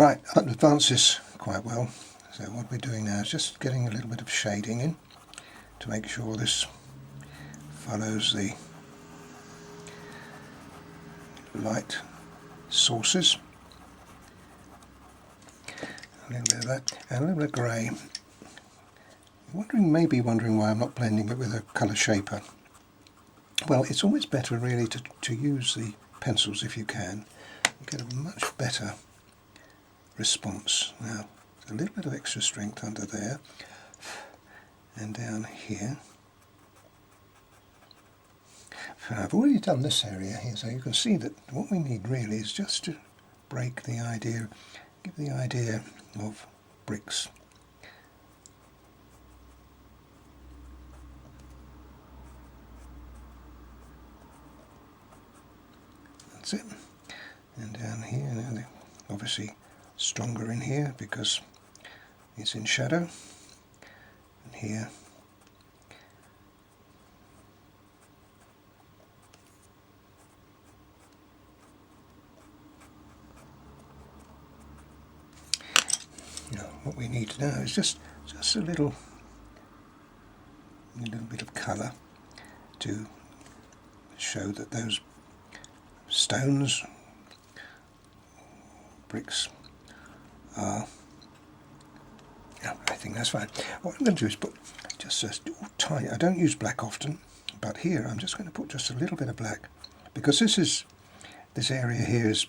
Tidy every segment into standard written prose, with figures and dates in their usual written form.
Right, I've advanced this quite well. So what we're doing now is just getting a little bit of shading in to make sure this follows the light sources. A little bit of that, and a little bit of grey. Maybe wondering why I'm not blending it with a colour shaper. Well, it's always better really to use the pencils if you can. You get a much better response. Now, a little bit of extra strength under there, and down here. I've already done this area here, so you can see that what we need really is just to break the idea, give the idea of bricks. That's it. And down here, now they're obviously stronger in here because it's in shadow. And here, what we need now is just a little bit of colour to show that those stones, bricks, are. Yeah, I think that's fine. What I'm going to do is put just a tiny. I don't use black often, but here I'm just going to put just a little bit of black because this area here is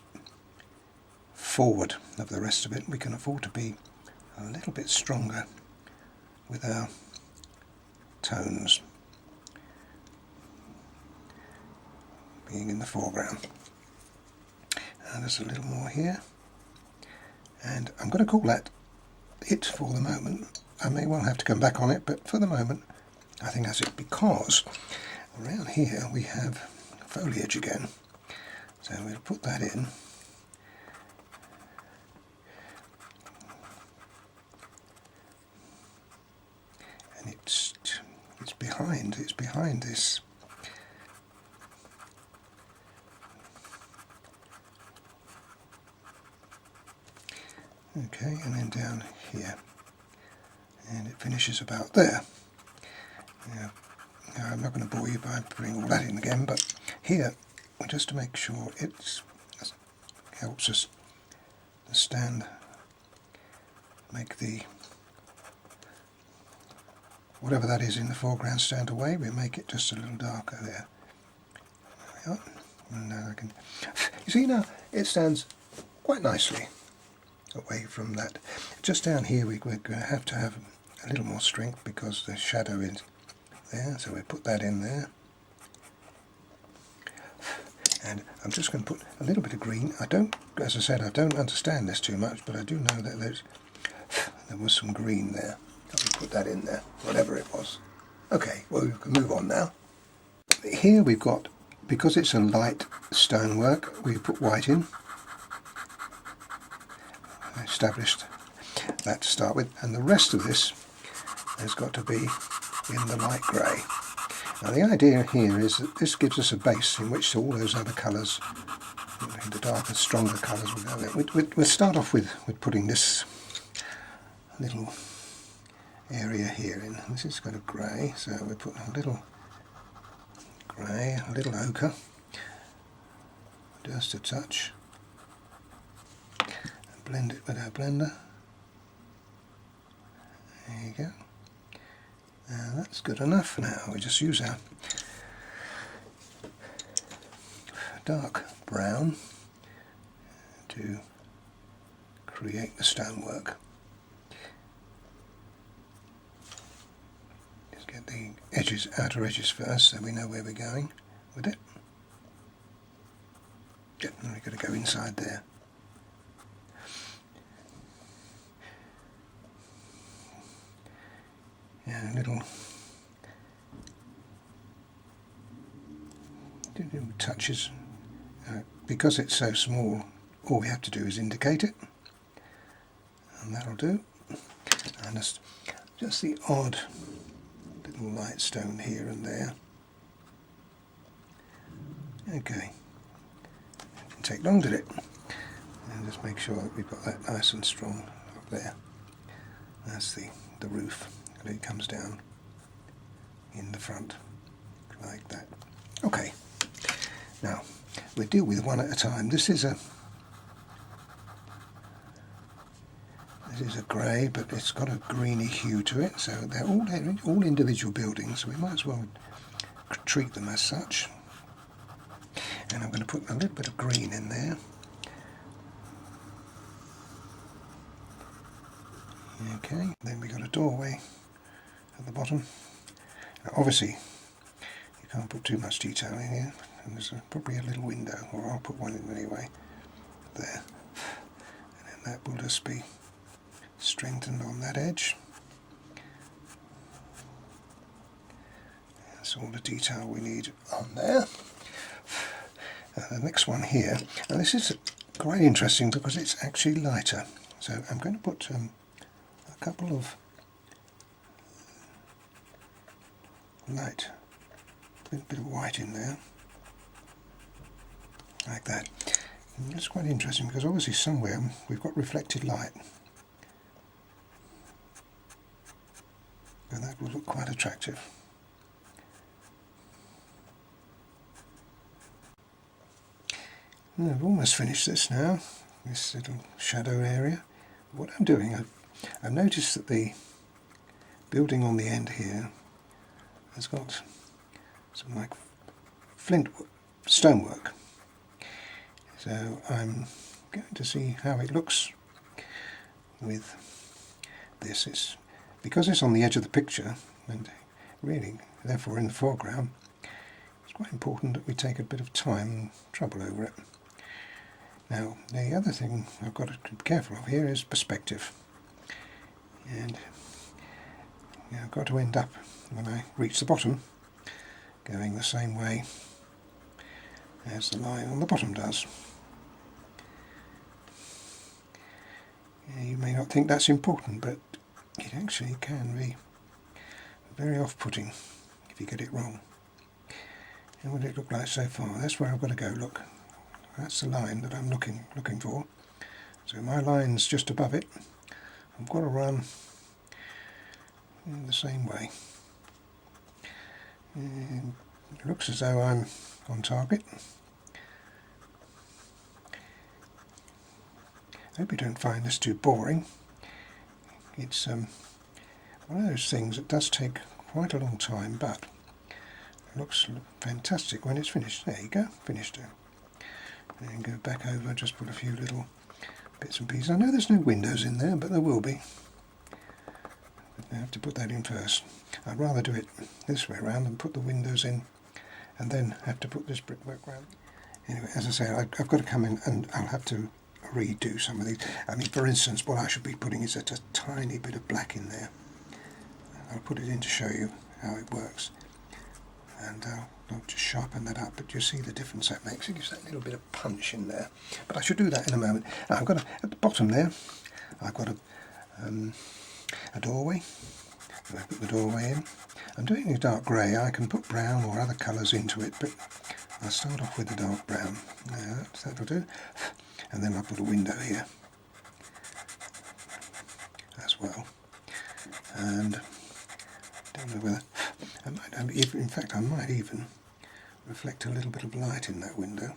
forward of the rest of it. We can afford to be a little bit stronger with our tones being in the foreground. And there's a little more here, and I'm going to call that it for the moment. I may well have to come back on it, but for the moment I think that's it, because around here we have foliage again, so we'll put that in. And it's behind this. Okay, and then down here, and it finishes about there. Now I'm not going to bore you by putting all that in again, but here, just to make sure it helps us to stand, make the whatever that is in the foreground stand away. We make it just a little darker there. There we are. And now I can. You see, now it stands quite nicely away from that. Just down here we're going to have a little more strength because the shadow is there, so we put that in there. And I'm just going to put a little bit of green. As I said, I don't understand this too much, but I do know that there was some green there. Let me put that in there, whatever it was. Okay, well, we can move on now. Here we've got, because it's a light stonework, we put white in. I established that to start with, and the rest of this has got to be in the light grey. Now the idea here is that this gives us a base in which all those other colours, the darker, stronger colours, will go in. We'll start off with putting this little area here in. This is kind of grey, so we put a little grey, a little ochre, just a touch, and blend it with our blender. There you go. Now that's good enough. Now we just use our dark brown to create the stonework. Just get the edges, outer edges first, so we know where we're going with it. Yep, and we've got to go inside there. Yeah, little touches. Because it's so small, all we have to do is indicate it, and that'll do. And just the odd little light stone here and there. Okay, it didn't take long, did it? And just make sure that we've got that nice and strong up there. That's the roof, and it comes down in the front like that. Okay, now we'll deal with one at a time. This is a grey, but it's got a greeny hue to it, so they're all individual buildings, so we might as well treat them as such. And I'm going to put a little bit of green in there. Okay, then we got a doorway at the bottom. Now obviously you can't put too much detail in here, and there's probably a little window, or I'll put one in anyway, there. And then that will just be strengthened on that edge. That's all the detail we need on there. The next one here, and this is quite interesting because it's actually lighter. So I'm going to put a couple of light, a bit of white in there, like that. And it's quite interesting because obviously somewhere we've got reflected light. And that will look quite attractive. And I've almost finished this now, this little shadow area. What I'm doing, I've noticed that the building on the end here has got some like flint stonework. So I'm going to see how it looks with this. It's because it's on the edge of the picture, and really therefore in the foreground, it's quite important that we take a bit of time and trouble over it. Now the other thing I've got to be careful of here is perspective, and I've got to end up, when I reach the bottom, going the same way as the line on the bottom does. You may not think that's important, but it actually can be very off-putting if you get it wrong. And what did it look like so far? That's where I've got to go. Look, that's the line that I'm looking for. So my line's just above it. I've got to run in the same way. And it looks as though I'm on target. I hope you don't find this too boring. It's one of those things that does take quite a long time, but it looks fantastic when it's finished. There you go, finished it. And go back over, just put a few little bits and pieces. I know there's no windows in there, but there will be. I have to put that in first. I'd rather do it this way around than put the windows in and then have to put this brickwork around. Anyway, as I say, I've got to come in and I'll have to redo some of these. I mean, for instance, what I should be putting is a tiny bit of black in there. I'll put it in to show you how it works, and I'll just sharpen that up, but you see the difference that makes. It gives that little bit of punch in there, but I should do that in a moment. Now I've got at the bottom there, I've got a doorway. I put the doorway in. I'm doing a dark grey. I can put brown or other colours into it, but I'll start off with the dark brown. That'll do. And then I'll put a window here as well. And I don't know whether in fact I might even reflect a little bit of light in that window.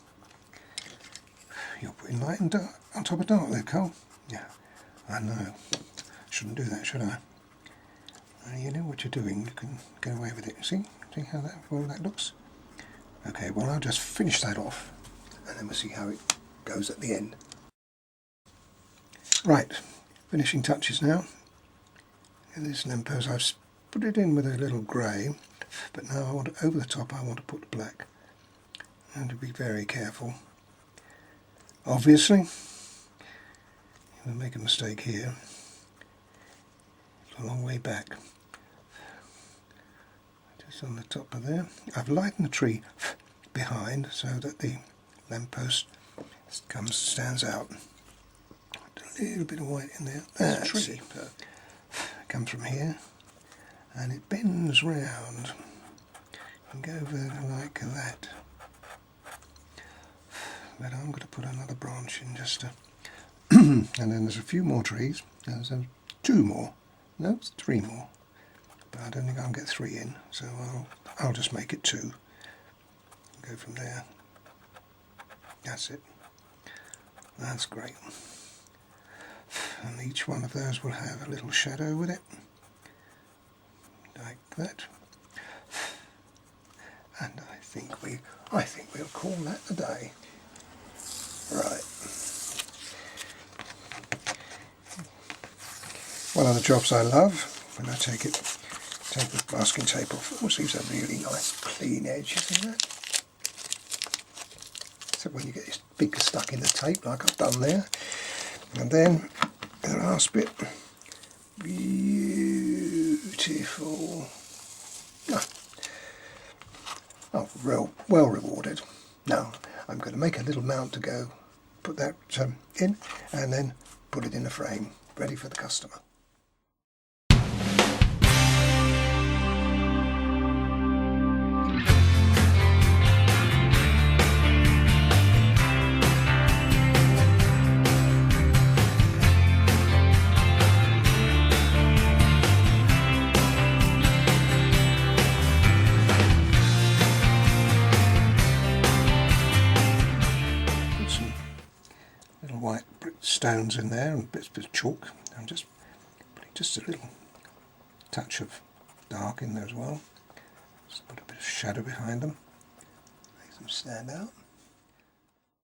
You're putting light and dark on top of dark there, Cole. Yeah, I know. Shouldn't do that, should I? You know what you're doing. You can get away with it. See how that looks. Okay, well I'll just finish that off, and then we'll see how it goes at the end. Right, finishing touches now. In this lamppost, I've put it in with a little grey, but now I want to, over the top I want to put black. And to be very careful. Obviously, if I make a mistake here, it's a long way back. Just on the top of there. I've lightened the tree behind so that the lamppost stands out. Put a little bit of white in there. That's it. Comes from here and it bends round and go over like that. But I'm going to put another branch in just to And then there's a few more trees. There's 2 more. No, it's 3 more. But I don't think I'll get 3 in, so I'll just make it 2. Go from there. That's it. That's great. And each one of those will have a little shadow with it, like that. And I think we'll call that a day. Right. One of the jobs I love when I take the masking tape off. It always leaves a really nice clean edge, isn't it? So when you get this big stuck in the tape like I've done there. And then the last bit, beautiful. Oh, well rewarded. Now I'm going to make a little mount to go, put that in, and then put it in a frame, ready for the customer. White brick stones in there and bits of chalk. I'm just putting just a little touch of dark in there as well. Just put a bit of shadow behind them, make them stand out.